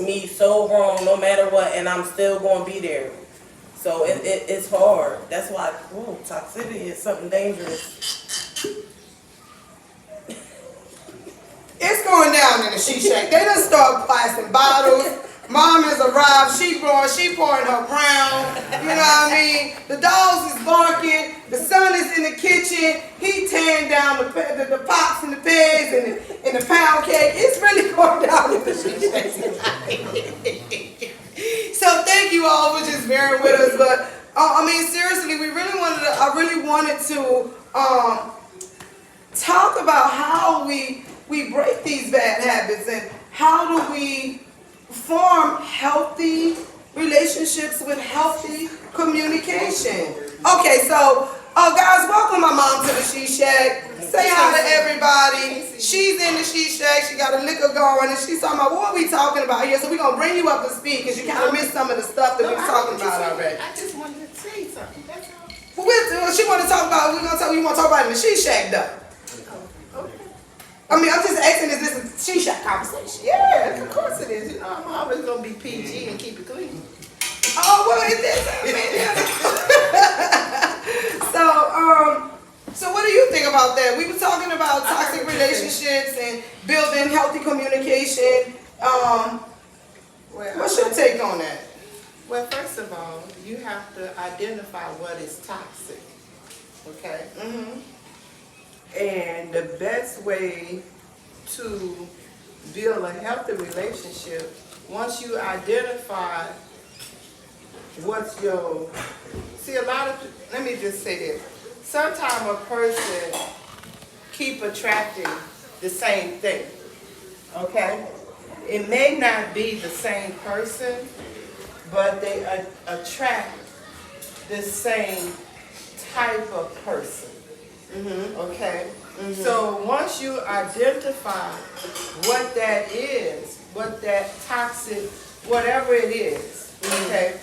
me so wrong no matter what, and I'm still gonna be there. So it's hard. That's why toxicity is something dangerous. It's going down in the she shack. They done start plastic bottles. Mom has arrived. She pouring her brown. You know what I mean? The dogs is barking. The son is in the kitchen. He tearing down the pots and the pans and the pound cake. It's really going down in the she shack tonight. So thank you all for just bearing with us. But seriously, I really wanted to talk about how we break these bad habits and how do we form healthy relationships with healthy communication. Okay, so guys, welcome my mom to the She Shack. Say hi to everybody. She's in the She Shack. She got a liquor going, and she's talking about what are we talking about here. So we're gonna bring you up to speed because you kind of missed some of the stuff that we were talking about already. I just wanted to say something. That's all. She want to talk about. You want to talk about in the She Shack though. I'm just asking, is this a She Shack conversation? Yeah, of course it is. I'm always gonna be PG and keep it clean. Oh, well, it is. So what do you think about that? We were talking about toxic relationships and building healthy communication. What's your take on that? Well, first of all, you have to identify what is toxic. Okay? Mm-hmm. And the best way to build a healthy relationship, once you identify let me just say this. Sometimes a person keep attracting the same thing, okay? It may not be the same person, but they attract the same type of person. Okay? So once you identify what that is, what that toxic, whatever it is, okay,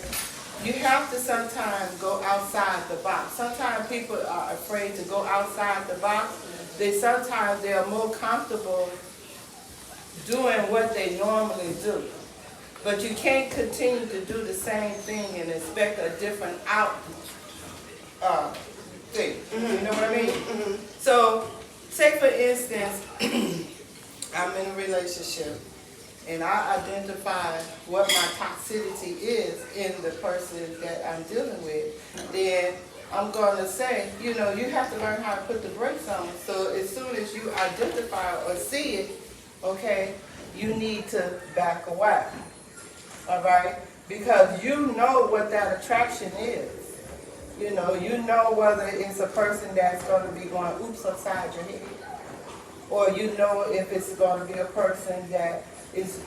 you have to sometimes go outside the box. Sometimes people are afraid to go outside the box. Sometimes they are more comfortable doing what they normally do. But you can't continue to do the same thing and expect a different thing. You know what I mean? So, say for instance, I'm in a relationship and I identify what my toxicity is in the person that I'm dealing with, then I'm going to say, you have to learn how to put the brakes on. So as soon as you identify or see it, okay, you need to back away. All right? Because you know what that attraction is. You know whether it's a person that's going to be going oops upside your head. Or you know if it's going to be a person that is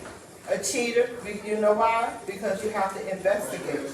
a cheater. You know why? Because you have to investigate.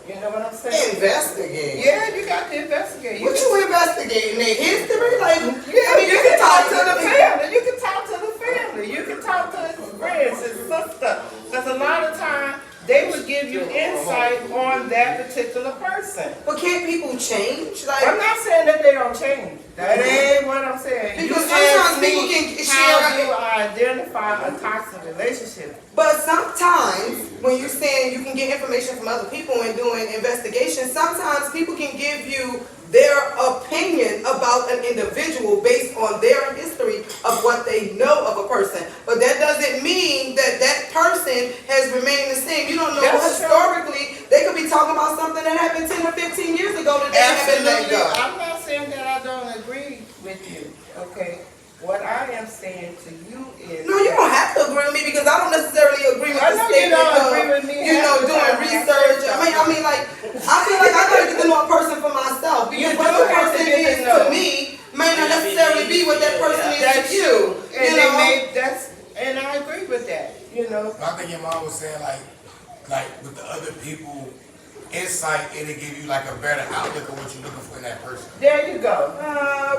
You know what I'm saying? Investigate. Yeah, you got to investigate. What you investigating? Their history? Like, Yeah, you can talk to the family. You can talk to the family. You can talk to his friends, his sister. Because a lot of times they would give you insight on that particular person. But can't people change? Like, I'm not saying that they don't change. That ain't what I'm saying. Because You sometimes ask people me, can how share. do I identify a toxic relationship? But sometimes when you're saying you can get information from other people and doing investigations, sometimes people can give you their opinion about an individual based on their history of what they know of a person. But that doesn't mean that that person has remained the same. You don't know. That's Historically, they could be talking about something that happened 10 or 15 years ago that they haven't let Absolutely. go. I'm not saying that I don't agree with you, okay? What I am saying to you is... No, you don't have to agree with me because I don't necessarily agree with I the know you statement don't of, agree with me you know, half the doing time. research. I mean, like, I feel like I gotta get to know a person for myself because You what do the have to person get to is know. to me may not necessarily be what that person is That's to you. And You they know? made, and I agree with that, you know? I think your mom was saying like with the other people insight, it'll give you like a better outlook of what you're looking for in that person. There you go.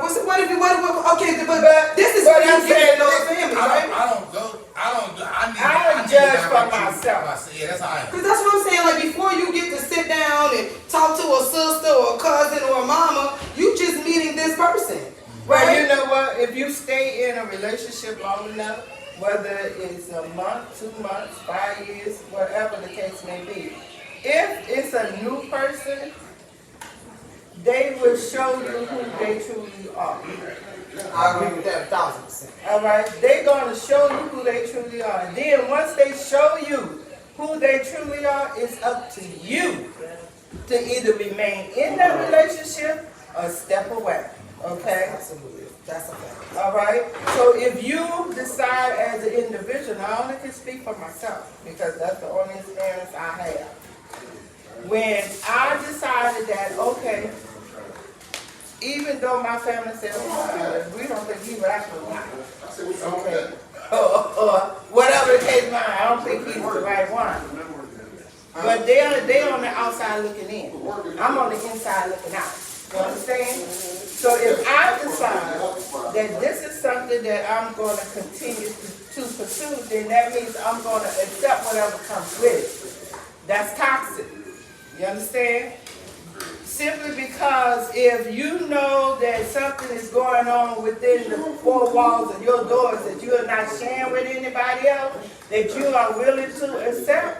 What if you, okay, but this is But what I'm you get saying, to know a family, right? I judge for myself. Yeah, that's how I am. Because that's what I'm saying, like before you get to sit down and talk to a sister or a cousin or a mama, you just meeting this person, Well, right? you know what? If you stay in a relationship long enough, whether it's a month, 2 months, 5 years, whatever the case may be, if it's a new person, they will show you who they truly are. I agree with that 1,000%. All right? They're going to show you who they truly are. Then once they show you who they truly are, it's up to you to either remain in that relationship or step away. Okay? Absolutely. That's a fact. All right? So if you decide as an individual, I only can speak for myself because that's the only experience I have. When I decided that, okay, even though my family said, we don't think he's actually right. Okay. Or whatever the case might, I don't think he's the right one. But they on the outside looking in. I'm on the inside looking out. You understand? So if I decide that this is something that I'm going to continue to pursue, then that means I'm going to accept whatever comes with it. That's toxic. You understand? Simply because if you know that something is going on within the four walls of your doors that you are not sharing with anybody else, that you are willing to accept,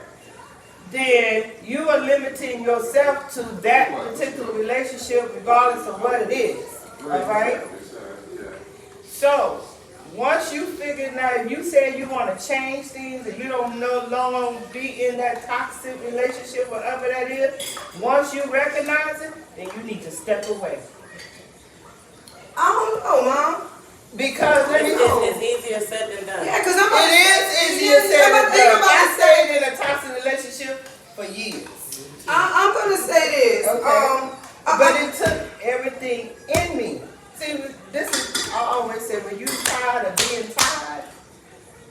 then you are limiting yourself to that particular relationship regardless of what it is. All right? So, once you figure now, if you say you want to change things and you don't no longer be in that toxic relationship, whatever that is, once you recognize it, then you need to step away. I don't know, Mom. Because let me know. It's easier said than done. Yeah, because It is easier said than done. I stayed in a toxic relationship for years. I'm going to say this. Okay. But it took everything in me. See, this is, I always say, when you're tired of being tired,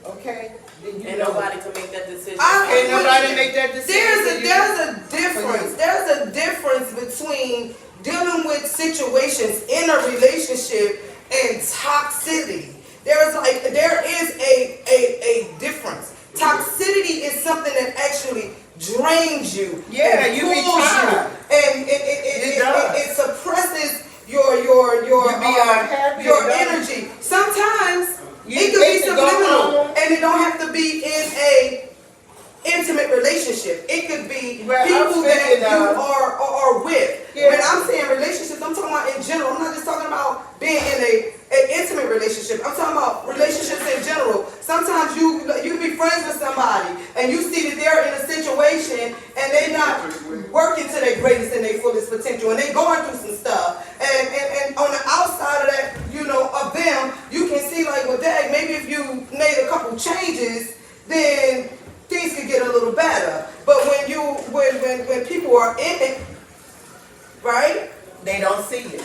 okay, then you And know. nobody can make that decision. Can't nobody make that decision. There's a difference. There's a difference between dealing with situations in a relationship and toxicity. There is a difference. Toxicity is something that actually drains you. Yeah, and you be pulls tired. and it suppresses your unhappy, your it does. energy. Sometimes You it could be hate to go subliminal, home. and it don't have to be in a intimate relationship. It could be Well, I'm people that speaking you of- are with. Yeah. When I'm saying relationships, I'm talking about in general. I'm not just talking about being in an intimate relationship. I'm talking about relationships in general. Sometimes you can be friends with somebody and you see that they're in a situation and they're not working to their greatest and their fullest potential and they're going through some stuff. And on the outside of that, of them, you can see like, well, dang, maybe if you made a couple changes, then things could get a little better. But when people are in it, right? They don't see it.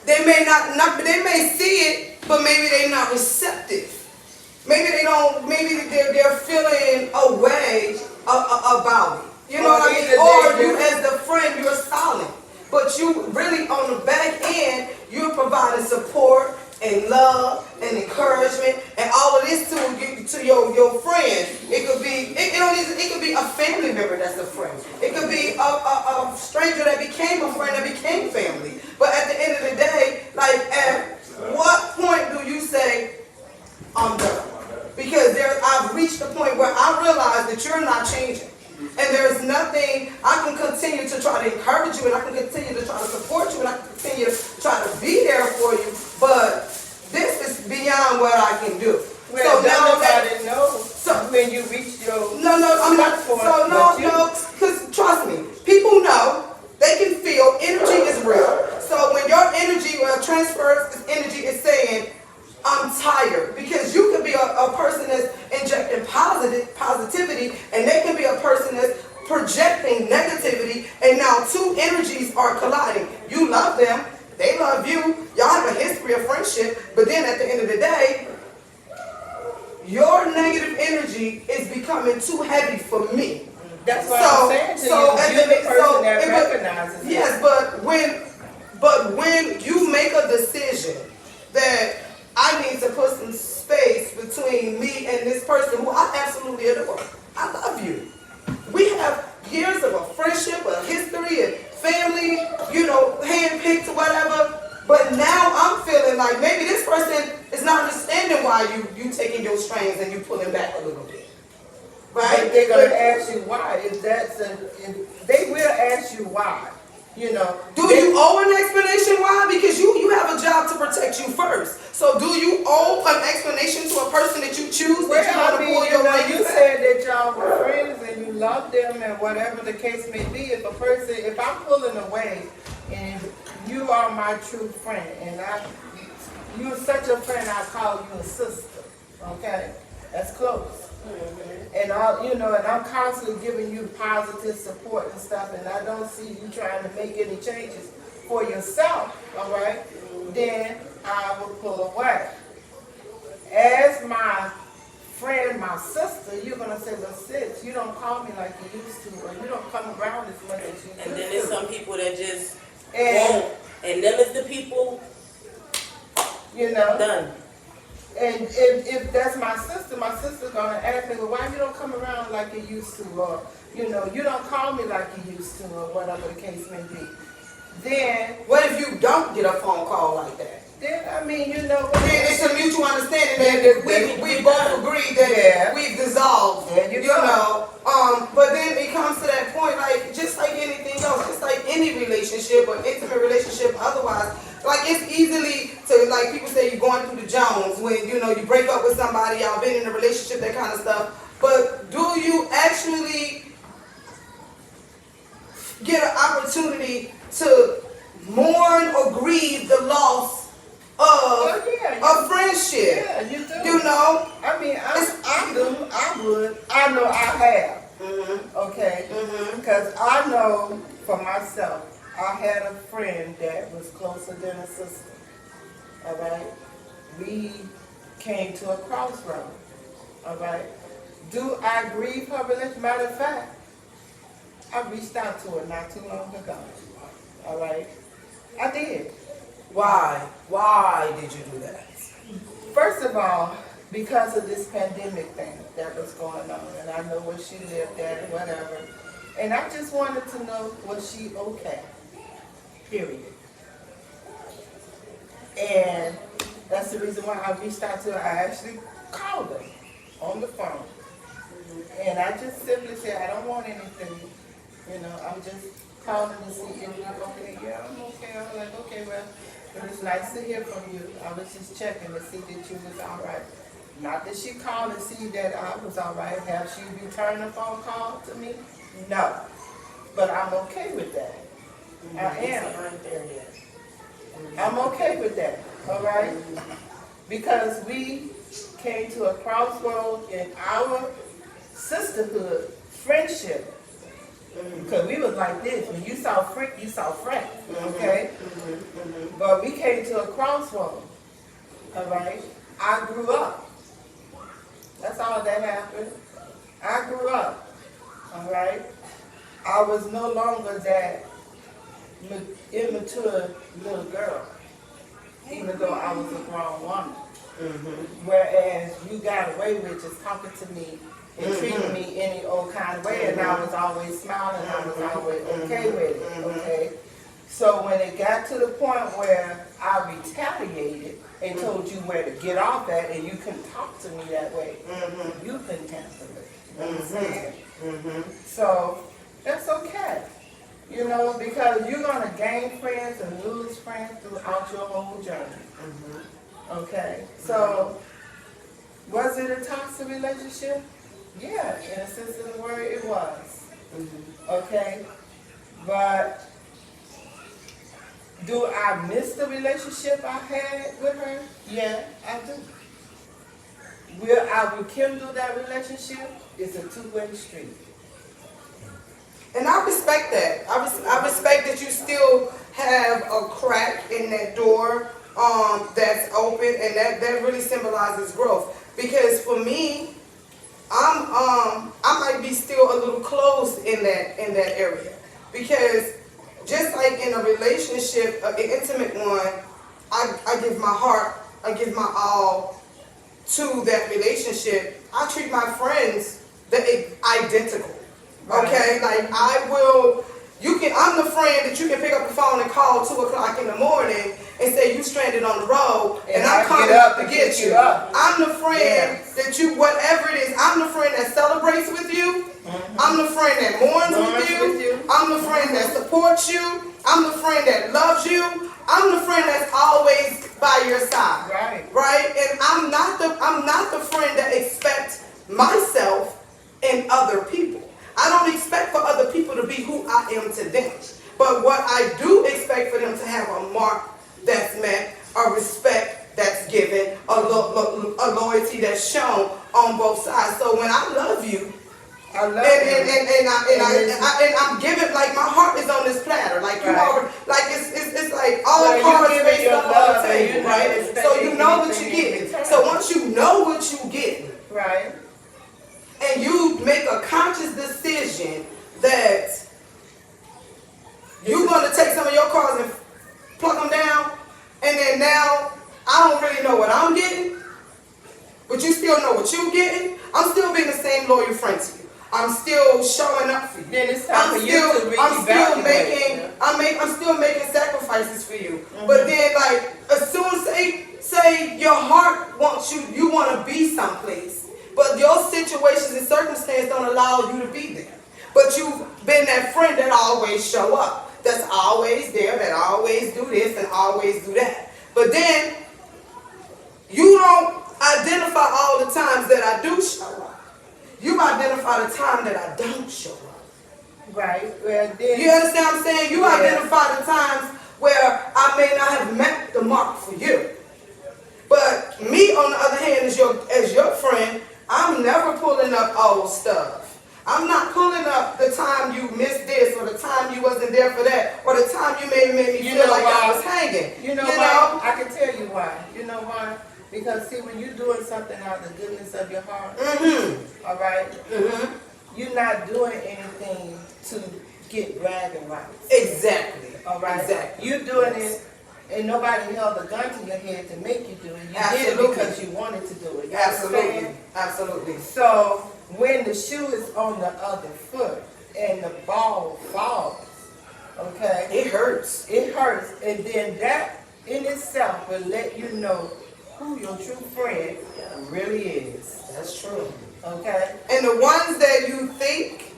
They may they may see it, but maybe they're not receptive. Maybe they don't. Maybe they're feeling a way about it. You know what I mean? Or you as the friend but you really on the back end, you're providing support and love and encouragement and all of this to your friend. It could be it could be a family member that's a friend. It could be a stranger that became a friend that became family. But at the end of the day, like at what point do you say I'm done? Because I've reached the point where I realize that you're not changing. And there's nothing, I can continue to try to encourage you, and I can continue to try to support you, and I can continue to try to be there for you, but this is beyond what I can do. Well, so now nobody knows when you reach your I'm not, point, so no, because trust me, people know, they can feel energy is real. So when your energy transfers energy is saying, I'm tired, because you can be a person that's injecting positivity, and they can be a person that's projecting negativity, and now two energies are colliding. You love them, they love you, y'all have a history of friendship, but then at the end of the day, your negative energy is becoming too heavy for me. That's what I'm saying to you. You're the person that recognizes it. Yes, but when you make a decision that I need to put some space between me and this person who I absolutely adore. I love you. We have years of a friendship, a history, and family, handpicked or whatever. But now I'm feeling like maybe this person is not understanding why you taking your strings and you pulling back a little bit. Right? But they're going to ask you why. They will ask you why. Do you owe an explanation why? Because you have a job to protect you first. So do you owe an explanation to a person that you choose that you want to pull your leg? You said that y'all were friends and you love them and whatever the case may be. If I'm pulling away and you are my true friend and you're such a friend, I call you a sister. Okay? That's close. And and I'm constantly giving you positive support and stuff, and I don't see you trying to make any changes for yourself, all right? Then I will pull away. As my friend, my sister, you're gonna say, well, sis, you don't call me like you used to, or you don't come around as much as you used to. And then there's some people that just won't, and them is the people. Done. And if that's my sister's gonna ask me, well, why you don't come around like you used to, or you don't call me like you used to, or whatever the case may be. Then what if you don't get a phone call like that? Then it's a mutual understanding that we both agreed that we've dissolved. But then it comes to that point, like just like anything else, just like any relationship or intimate relationship, otherwise. Like it's easily to, like people say, you're going through the Jones when you break up with somebody, y'all been in a relationship, that kind of stuff. But do you actually get an opportunity to mourn or grieve the loss of a friendship? Yeah, you do. I mean, I do. I would. I know I have. Mm-hmm. Okay. Because I know for myself, I had a friend that was closer than a sister. All right? We came to a crossroad. All right? Do I grieve her relationship? Matter of fact, I reached out to her not too long ago. All right? I did. Why? Why did you do that? First of all, because of this pandemic thing that was going on. And I know where she lived at and whatever. And I just wanted to know, was she okay? Period. And that's the reason why I reached out to her. I actually called her on the phone. And I just simply said, I don't want anything. I'm just calling to see if you're okay. Yeah, I'm okay. I was like, okay, well, it was nice to hear from you. I was just checking to see that you was all right. Not that she called and see that I was all right. Have she returned a phone call to me? No. But I'm okay with that. I am. I'm okay with that, all right? Because we came to a crossroad in our sisterhood, friendship. Because we was like this. When you saw friend, you saw friend, okay? But we came to a crossroad, all right? I grew up. That's all that happened. I grew up, all right? I was no longer that immature little girl, even though I was a grown woman. Whereas you got away with just talking to me and treating me any old kind of way, and I was always smiling, I was always okay with it, okay? So when it got to the point where I retaliated and told you where to get off at, and you couldn't talk to me that way, you couldn't handle it. You understand? So that's okay. You know, because you're gonna gain friends and lose friends throughout your whole journey. Okay, so was it a toxic relationship? Yeah, in a sense of the word, it was. Okay, but do I miss the relationship I had with her? Yeah, I do. Will I rekindle that relationship? It's a two-way street. And I respect that. I respect that you still have a crack in that door that's open, and that really symbolizes growth. Because for me, I might be still a little closed in that area. Because just like in a relationship, an intimate one, I give my heart, I give my all to that relationship. I treat my friends identical. Okay, like I'm the friend that you can pick up the phone and call 2 o'clock in the morning and say you stranded on the road and I'm coming up to get you. I'm the friend that you, whatever it is, I'm the friend that celebrates with you. I'm the friend that mourns with you. I'm the friend that supports you. I'm the friend that loves you. I'm the friend that's always by your side. Right? And I'm not the friend that expects myself in other people. I don't expect for other people to be who I am to them. But what I do expect for them to have a mark that's met, a respect that's given, a loyalty that's shown on both sides. So when I love you, and I'm giving, like my heart is on this platter, like you already, like it's like all cards based up on the table, right? So you know what you get. So once you know what you get, right, and you make a conscious decision that you're going to take some of your cards and pluck them down, and then now I don't really know what I'm getting, but you still know what you're getting. I'm still being the same loyal friend to you. I'm still showing up for you. Then it's time for you to reevaluate. I'm still making sacrifices for you. But then, like, as soon as say your heart wants you want to be someplace, but your situations and circumstances don't allow you to be there. But you've been that friend that always show up, that's always there, that always do this and always do that. But then you don't identify all the times that I do show up. You identify the time that I don't show up. Right. Well, then, you understand what I'm saying? You identify the times where I may not have met the mark for you. But me, on the other hand, as your friend, I'm never pulling up old stuff. I'm not pulling up the time you missed this, or the time you wasn't there for that, or the time you made me feel like I was hanging. You know why? I can tell you why. You know why? Because see, when you're doing something out of the goodness of your heart, all right, you're not doing anything to get bragging rights. Exactly. All right. Exactly. You're doing it, and nobody held a gun to your head to make you do it. You did it because you wanted to do it. You understand? Absolutely. So when the shoe is on the other foot and the ball falls, okay, it hurts. It hurts, and then that in itself will let you know who your true friend really is. That's true. Okay? And the ones that you think,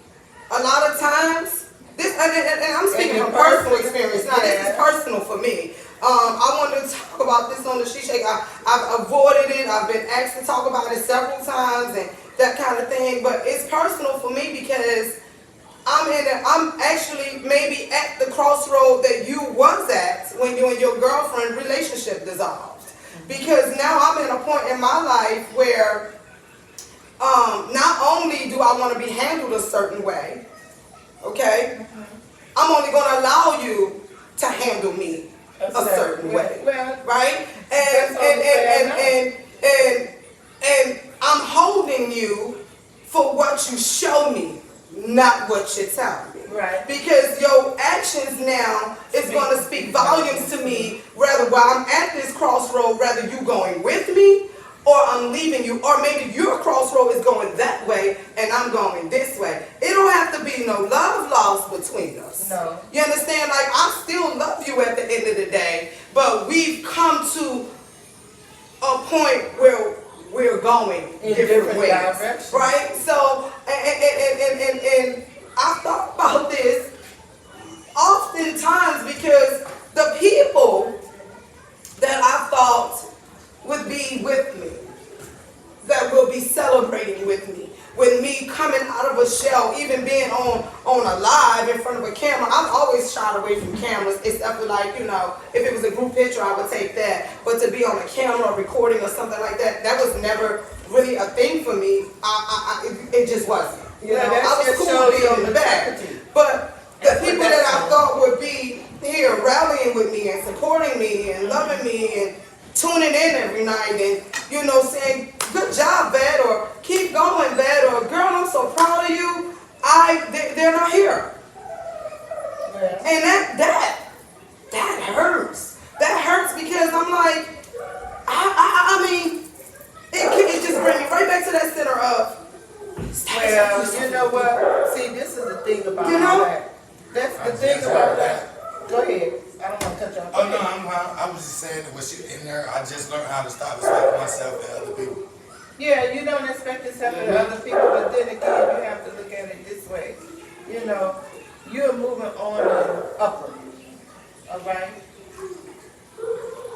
a lot of times, this, and I'm speaking from personal experience now, this is personal for me. I wanted to talk about this on the She Shake. I've avoided it, I've been asked to talk about it several times and that kind of thing, but it's personal for me because I'm actually maybe at the crossroad that you was at when you and your girlfriend relationship dissolved. Because now I'm at a point in my life where not only do I want to be handled a certain way, okay, I'm only going to allow you to handle me a certain way, right? And I'm holding you for what you show me, not what you tell me. Right. Because your actions now is while I'm at this crossroad, rather you going with me or I'm leaving you, or maybe your crossroad is going that way and I'm going this way. It don't have to be no love lost between us. No. You understand? Like, I still love you at the end of the day, but we've come to a point where we're going In different ways, directions. right? So, and I thought about this oftentimes because the people that I thought would be with me, that will be celebrating with me coming out of a shell, even being on a live in front of a camera. I've always shied away from cameras, except for, like, you know, if it was a group picture, I would take that. But to be on a camera or recording or something like that, that was never really a thing for me. It just wasn't. You know, I was cool being in the back. But the people that I thought would be here rallying with me and supporting me and loving me and tuning in every night and, you know, saying, good job, Vet, or keep going, Vet, or girl, I'm so proud of you, they're not here. Yeah. And that hurts. That hurts because I'm like, I mean, it just brings me right back to that center of, Well, you know what? See, this is the thing about that. That's the thing about that. Go ahead. I don't want to cut you off. Oh no, I was just saying that when she in there, I just learned how to stop expecting myself and other people. Yeah, you don't expect yourself to other people, but then again, you have to look at it this way. You know, you're moving on and upward. All right?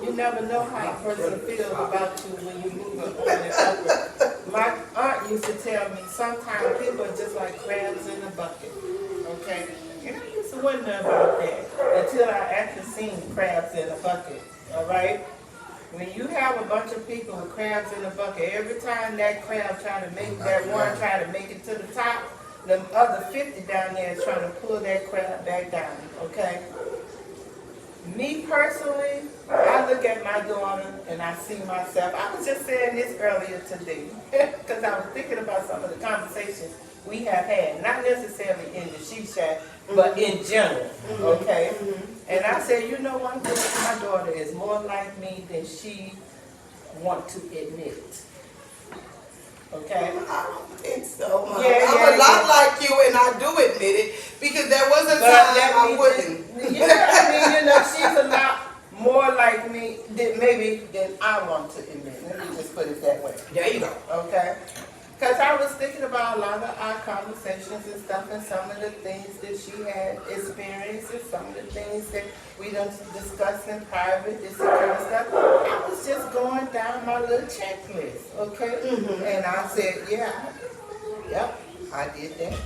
You never know how a person feels about you when you're moving on and upward. My aunt used to tell me sometimes people are just like crabs in a bucket. Okay? And I used to wonder about that until I actually seen crabs in a bucket. All right? When you have a bunch of people with crabs in a bucket, every time that crab trying to make that one trying to make it to the top, the other 50 down there is trying to pull that crab back down. Okay? Me personally, I look at my daughter and I see myself. I was just saying this earlier today because I was thinking about some of the conversations we have had, not necessarily in the She Shack, but in general, okay? And I said, you know what, my daughter is more like me than she want to admit. Okay? I don't think so, Mom. Yeah, I'm a lot like you, and I do admit it, because there was a time I wouldn't. Yeah, I mean, you know, she's a lot more like me than I want to admit. Let me just put it that way. There you go. Okay? Because I was thinking about a lot of our conversations and stuff, and some of the things that she had experienced, and some of the things that we done discussed in private, this kind of stuff. I was just going down my little checklist, okay? And I said, yeah, yep, I did that.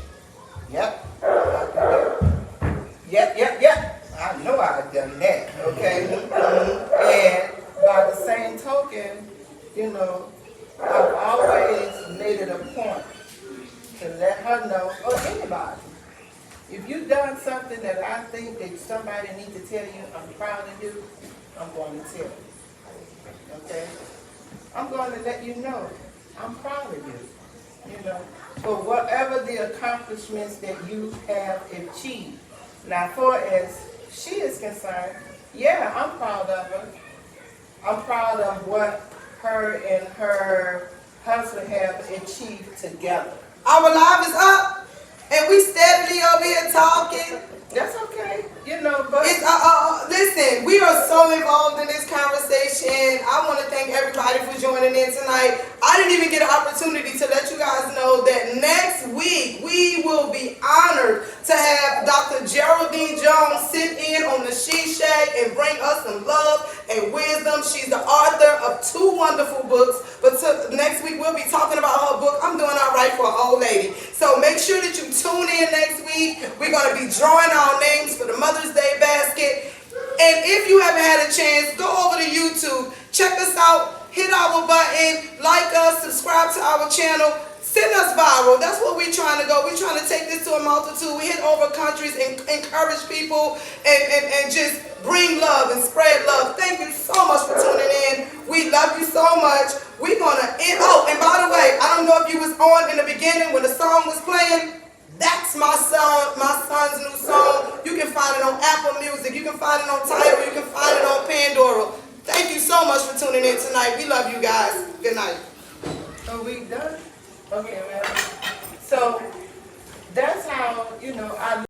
Yep, I did that. Yep. I know I've done that, okay? And by the same token, you know, I've always made it a point to let her know, or anybody, if you've done something that I think that somebody needs to tell you, I'm proud of you, I'm going to tell you. Okay? I'm going to let you know, I'm proud of you. You know, for whatever the accomplishments that you have achieved. Now, for as she is concerned, yeah, I'm proud of her. I'm proud of what her and her husband have achieved together. Our live is up, and we steadily over here talking. That's okay, you know, but It's, listen, we are so involved in this conversation. I want to thank everybody for joining in tonight. I didn't even get an opportunity to let you guys know that next week we will be honored to have Dr. Geraldine Jones sit in on the She Shack and bring us some love and wisdom. She's the author of 2 wonderful books, but next week we'll be talking about her book, I'm Doing All Right for an Old Lady. So make sure that you tune in next week. We're going to be drawing our names for the Mother's Day basket. And if you haven't had a chance, go over to YouTube, check us out, hit our button, like us, subscribe to our channel, send us viral. That's what we're trying to go. We're trying to take this to a multitude. We hit over countries and encourage people and just bring love and spread love. Thank you so much for tuning in. We love you so much. We're going to end. Oh, and by the way, I don't know if you was on in the beginning when the song was playing. That's my son's new song. You can find it on Apple Music. You can find it on Tidal. You can find it on Pandora. tuning in tonight. We love you guys. Good night. Are we done? Okay, well, so that's how, I